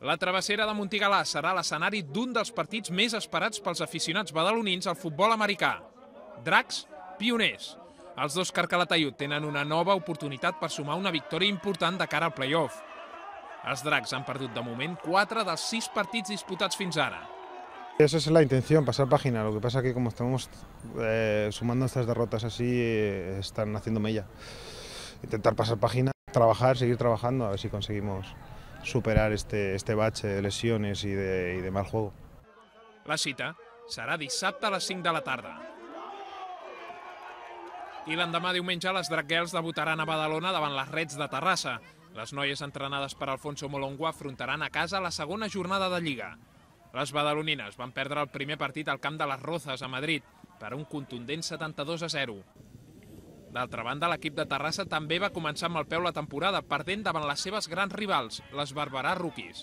La travessera de Montigalà serà l'escenari d'un dels partits més esperats pels aficionats badalonins al futbol americà. Dracs, pioners. Els dos Carcalataiud tenen una nova oportunitat per sumar una victòria important de cara al play-off. Els Dracs han perdut de moment 4 dels 6 partits disputats fins ara. Esa es la intención, pasar página. Lo que pasa es que como estamos sumando estas derrotas así, están haciendo mella. Intentar pasar página, trabajar, seguir trabajando, a ver si conseguimos superar este bache de lesiones y de mal juego. La cita serà dissabte a les 5 de la tarda. I l'endemà diumenge les Drac Girls debutaran a Badalona davant les Reds de Terrassa. Les noies entrenades per Alfonso Molongo afrontaran a casa la segona jornada de Lliga. Les badalonines van perdre el primer partit al camp de les Rozas a Madrid per un contundent 72-0. D'altra banda, l'equip de Terrassa també va començar amb el peu la temporada, perdent davant les seves grans rivals, les Barberà Rookies.